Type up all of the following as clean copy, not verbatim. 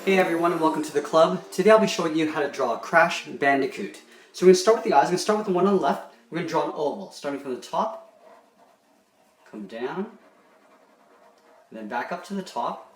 Hey everyone and welcome to the club. Today I'll be showing you how to draw a Crash Bandicoot. So we're going to start with the eyes. We're going to start with the one on the left. We're going to draw an oval, starting from the top, come down, and then back up to the top.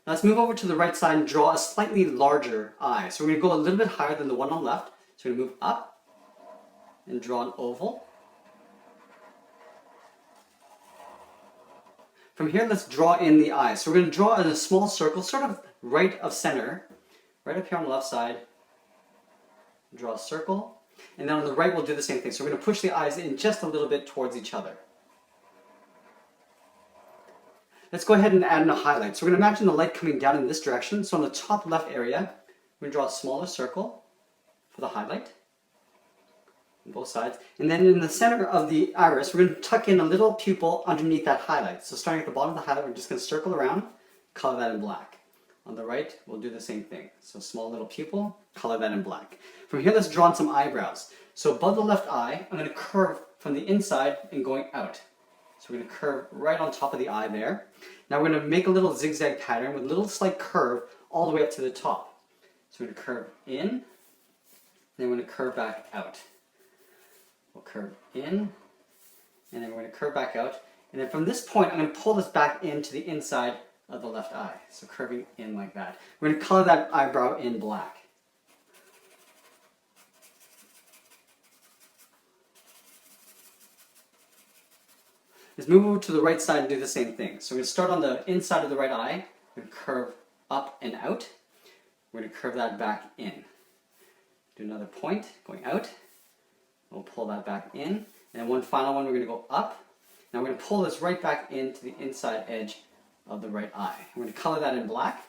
Now let's move over to the right side and draw a slightly larger eye. So we're going to go a little bit higher than the one on the left. So we're going to move up and draw an oval. From here, let's draw in the eye. So we're going to draw in a small circle, sort of right of center, right up here on the left side. Draw a circle. And then on the right, we'll do the same thing. So we're going to push the eyes in just a little bit towards each other. Let's go ahead and add in a highlight. So we're going to imagine the light coming down in this direction. So on the top left area, we're going to draw a smaller circle for the highlight on both sides. And then in the center of the iris, we're going to tuck in a little pupil underneath that highlight. So starting at the bottom of the highlight, we're just going to circle around, color that in black. On the right, we'll do the same thing. So small little pupil, color that in black. From here, let's draw on some eyebrows. So above the left eye, I'm going to curve from the inside and going out. So we're going to curve right on top of the eye there. Now we're going to make a little zigzag pattern with a little slight curve all the way up to the top. So we're going to curve in, then we're going to curve back out. We'll curve in, and then we're going to curve back out. And then from this point, I'm going to pull this back into the inside of the left eye. So curving in like that. We're going to color that eyebrow in black. Let's move over to the right side and do the same thing. So we're going to start on the inside of the right eye. We're going to curve up and out. We're going to curve that back in. Do another point, going out. We'll pull that back in. And then one final one, we're going to go up. Now we're going to pull this right back into the inside edge of the right eye. We're going to color that in black.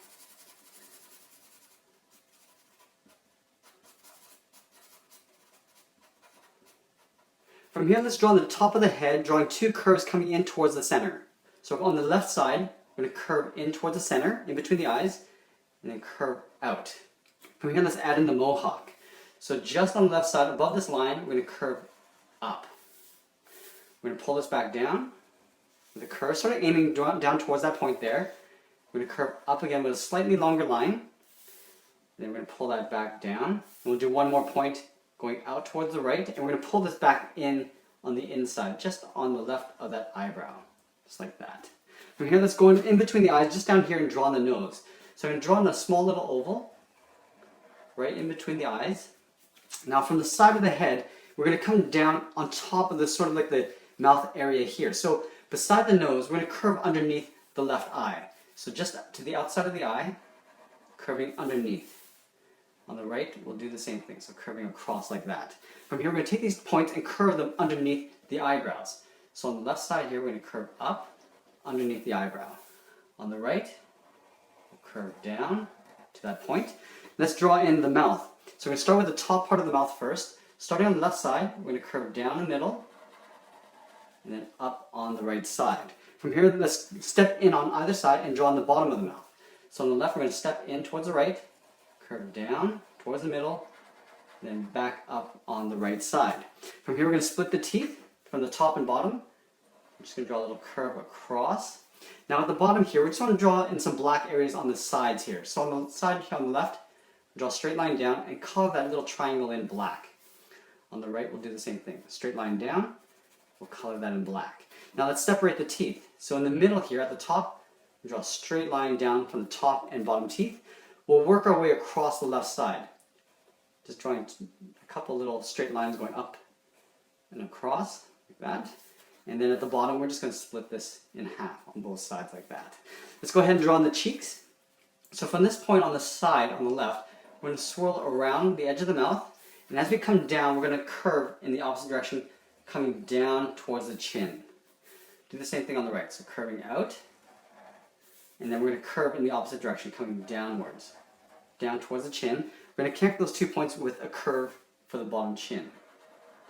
From here, let's draw the top of the head, drawing two curves coming in towards the center. So on the left side, we're going to curve in towards the center, in between the eyes, and then curve out. From here, let's add in the mohawk. So just on the left side, above this line, we're going to curve up. We're going to pull this back down with a curve, sort of aiming down towards that point there. We're going to curve up again with a slightly longer line. Then we're going to pull that back down. And we'll do one more point going out towards the right, and we're going to pull this back in on the inside, just on the left of that eyebrow, just like that. From here, let's go in between the eyes, just down here, and draw on the nose. So I'm going to draw in a small little oval, right in between the eyes. Now from the side of the head, we're going to come down on top of this, sort of like the mouth area here. So beside the nose, we're going to curve underneath the left eye. So just to the outside of the eye, curving underneath. On the right, we'll do the same thing, so curving across like that. From here, we're going to take these points and curve them underneath the eyebrows. So on the left side here, we're going to curve up underneath the eyebrow. On the right, we'll curve down to that point. Let's draw in the mouth. So we're going to start with the top part of the mouth first. Starting on the left side, we're going to curve down the middle, and then up on the right side. From here, let's step in on either side and draw on the bottom of the mouth. So on the left, we're going to step in towards the right, curve down towards the middle, then back up on the right side. From here, we're going to split the teeth from the top and bottom. I'm just going to draw a little curve across. Now at the bottom here, we just want to draw in some black areas on the sides here. So on the side here on the left, draw a straight line down and color that little triangle in black. On the right, we'll do the same thing. Straight line down, we'll color that in black. Now let's separate the teeth. So in the middle here at the top, we draw a straight line down from the top and bottom teeth. We'll work our way across the left side. Just drawing a couple little straight lines going up and across, like that. And then at the bottom, we're just going to split this in half on both sides like that. Let's go ahead and draw on the cheeks. So from this point on the side, on the left, we're going to swirl around the edge of the mouth. And as we come down, we're going to curve in the opposite direction, coming down towards the chin. Do the same thing on the right. So curving out. And then we're going to curve in the opposite direction, coming downwards, down towards the chin. We're going to connect those 2 points with a curve for the bottom chin,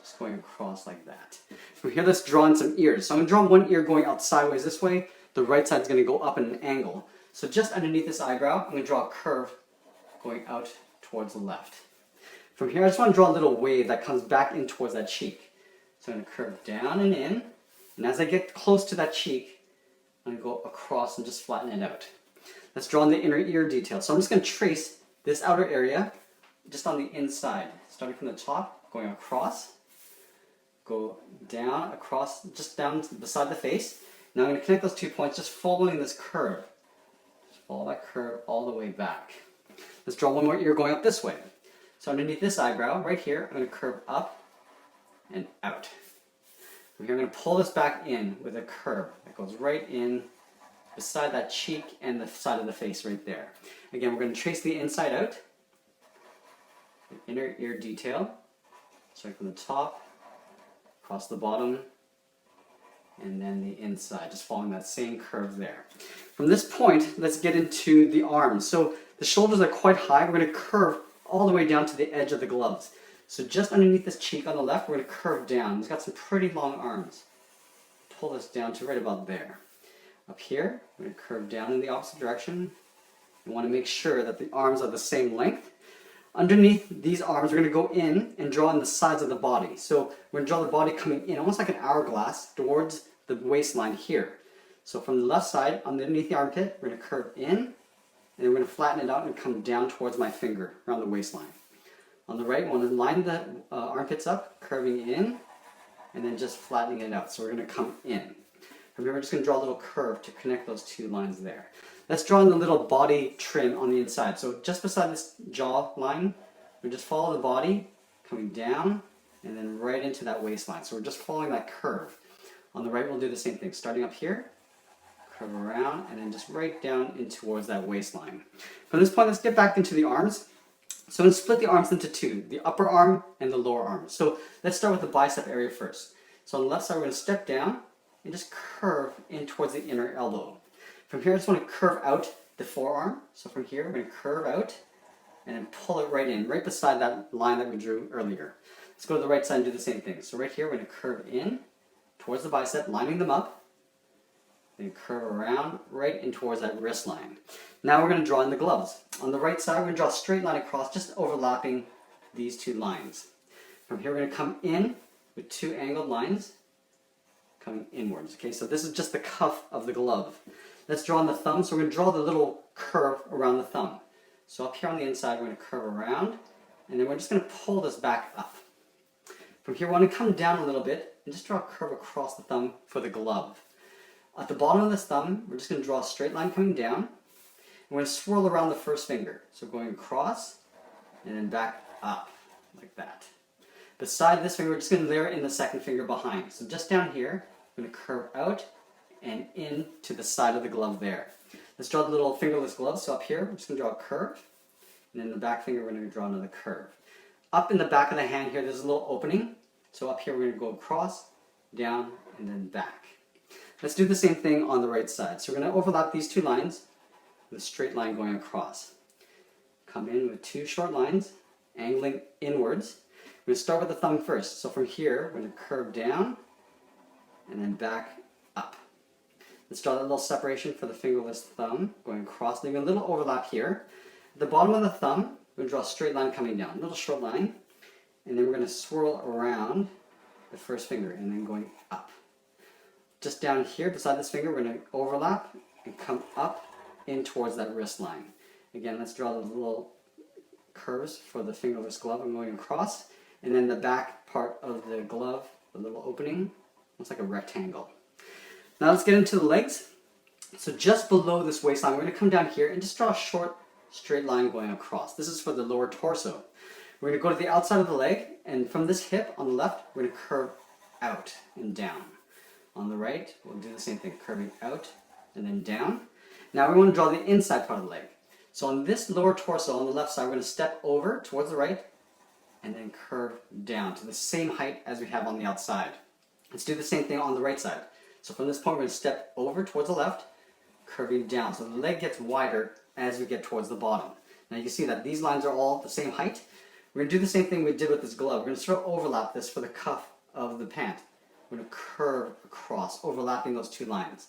just going across like that. From here, let's draw in some ears. So I'm going to draw one ear going out sideways this way. The right side is going to go up at an angle. So just underneath this eyebrow, I'm going to draw a curve going out towards the left. From here, I just want to draw a little wave that comes back in towards that cheek. So I'm going to curve down and in. And as I get close to that cheek, I'm going to go across and just flatten it out. Let's draw in the inner ear detail. So I'm just going to trace this outer area just on the inside, starting from the top, going across, go down, across, just down beside the face. Now I'm going to connect those 2 points, just following this curve. Just follow that curve all the way back. Let's draw one more ear going up this way. So underneath this eyebrow, right here, I'm going to curve up and out. From here, I'm going to pull this back in with a curve that goes right in beside that cheek and the side of the face right there. Again, we're going to trace the inside out, the inner ear detail, starting from the top, across the bottom, and then the inside, just following that same curve there. From this point, let's get into the arms. So the shoulders are quite high. We're going to curve all the way down to the edge of the gloves. So just underneath this cheek on the left, we're going to curve down. He's got some pretty long arms. Pull this down to right about there. Up here, we're going to curve down in the opposite direction. You want to make sure that the arms are the same length. Underneath these arms, we're going to go in and draw in the sides of the body. So we're going to draw the body coming in, almost like an hourglass, towards the waistline here. So from the left side, underneath the armpit, we're going to curve in, and then we're going to flatten it out and come down towards my finger, around the waistline. On the right, we want to line the armpits up, curving in, and then just flattening it out. So we're going to come in. From here, we're just going to draw a little curve to connect those two lines there. Let's draw in the little body trim on the inside. So just beside this jaw line, we just follow the body, coming down, and then right into that waistline. So we're just following that curve. On the right, we'll do the same thing. Starting up here, curve around, and then just right down in towards that waistline. From this point, let's get back into the arms. So I'm going to split the arms into two, the upper arm and the lower arm. So let's start with the bicep area first. So on the left side, we're going to step down and just curve in towards the inner elbow. From here, I just want to curve out the forearm. So from here, we're going to curve out and then pull it right in, right beside that line that we drew earlier. Let's go to the right side and do the same thing. So right here, we're going to curve in towards the bicep, lining them up. Then curve around right in towards that wrist line. Now we're going to draw in the gloves. On the right side, we're going to draw a straight line across, just overlapping these two lines. From here, we're going to come in with two angled lines coming inwards. Okay, so this is just the cuff of the glove. Let's draw on the thumb. So we're going to draw the little curve around the thumb. So up here on the inside, we're going to curve around, and then we're just going to pull this back up. From here, we want to come down a little bit and just draw a curve across the thumb for the glove. At the bottom of this thumb, we're just going to draw a straight line coming down. We're going to swirl around the first finger. So going across and then back up like that. Beside this finger, we're just going to layer in the second finger behind. So just down here, we're going to curve out and in to the side of the glove there. Let's draw the little fingerless glove. So up here, we're just going to draw a curve. And then the back finger, we're going to draw another curve. Up in the back of the hand here, there's a little opening. So up here, we're going to go across, down, and then back. Let's do the same thing on the right side. So we're going to overlap these two lines with a straight line going across. Come in with two short lines, angling inwards. We're going to start with the thumb first. So from here, we're going to curve down and then back up. Let's draw that little separation for the fingerless thumb, going across, leaving a little overlap here. At the bottom of the thumb, we're going to draw a straight line coming down, a little short line, and then we're going to swirl around the first finger and then going up. Just down here beside this finger, we're going to overlap and come up in towards that wrist line. Again, let's draw the little curves for the fingerless glove. I'm going across, and then the back part of the glove, the little opening, looks like a rectangle. Now let's get into the legs. So just below this waistline, we're going to come down here and just draw a short straight line going across. This is for the lower torso. We're going to go to the outside of the leg, and from this hip on the left, we're going to curve out and down. On the right, we'll do the same thing, curving out and then down. Now we want to draw the inside part of the leg. So on this lower torso on the left side, we're going to step over towards the right and then curve down to the same height as we have on the outside. Let's do the same thing on the right side. So from this point, we're going to step over towards the left, curving down. So the leg gets wider as we get towards the bottom. Now you can see that these lines are all the same height. We're going to do the same thing we did with this glove. We're going to sort of overlap this for the cuff of the pant. We're going to curve across, overlapping those two lines.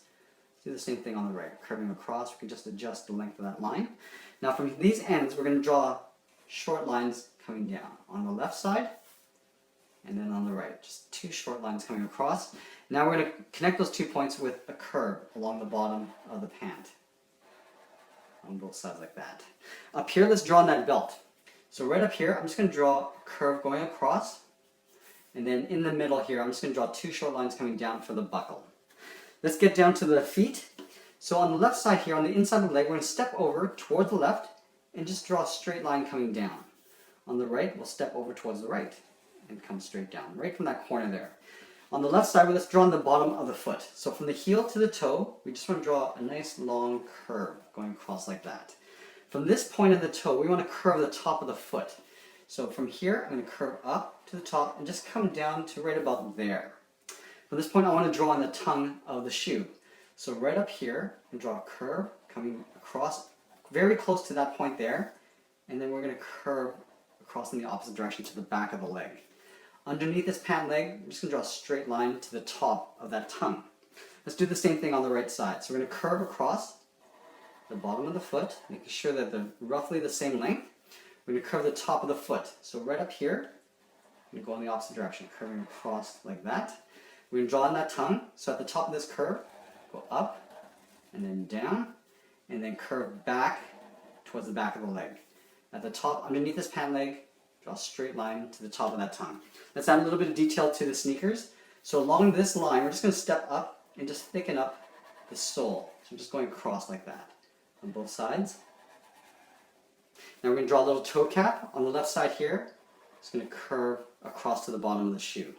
Do the same thing on the right, curving across. We can just adjust the length of that line. Now from these ends, we're going to draw short lines coming down on the left side and then on the right. Just two short lines coming across. Now we're going to connect those 2 points with a curve along the bottom of the pant. on both sides like that. Up here, let's draw on that belt. So right up here, I'm just going to draw a curve going across. And then in the middle here, I'm just going to draw 2 short lines coming down for the buckle. Let's get down to the feet. So on the left side here, on the inside of the leg, we're going to step over towards the left and just draw a straight line coming down. On the right, we'll step over towards the right and come straight down, right from that corner there. On the left side, let's draw on the bottom of the foot. So from the heel to the toe, we just want to draw a nice long curve going across like that. From this point of the toe, we want to curve the top of the foot. So from here, I'm going to curve up to the top and just come down to right about there. From this point, I want to draw on the tongue of the shoe. So right up here, and draw a curve coming across very close to that point there. And then we're going to curve across in the opposite direction to the back of the leg. Underneath this pant leg, I'm just going to draw a straight line to the top of that tongue. Let's do the same thing on the right side. So we're going to curve across the bottom of the foot, making sure that they're roughly the same length. We're going to curve the top of the foot. So right up here, I'm going to go in the opposite direction, curving across like that. We're going to draw on that tongue. So at the top of this curve, go up and then down, and then curve back towards the back of the leg. At the top, underneath this pant leg, draw a straight line to the top of that tongue. Let's add a little bit of detail to the sneakers. So along this line, we're just going to step up and just thicken up the sole. So I'm just going across like that on both sides. Now we're going to draw a little toe cap on the left side here. It's going to curve across to the bottom of the shoe.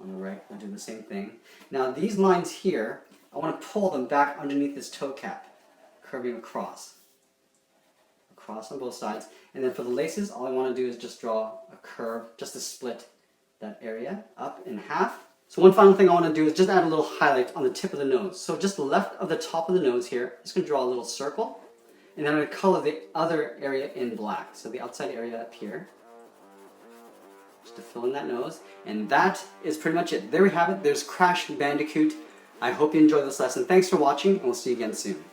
On the right, we'll do the same thing. Now these lines here, I want to pull them back underneath this toe cap, curving across. Across on both sides. And then for the laces, all I want to do is just draw a curve, just to split that area up in half. So one final thing I want to do is just add a little highlight on the tip of the nose. So just left of the top of the nose here, I'm just going to draw a little circle. And then I'm going to color the other area in black. So the outside area up here. Just to fill in that nose. And that is pretty much it. There we have it. There's Crash Bandicoot. I hope you enjoyed this lesson. Thanks for watching, and we'll see you again soon.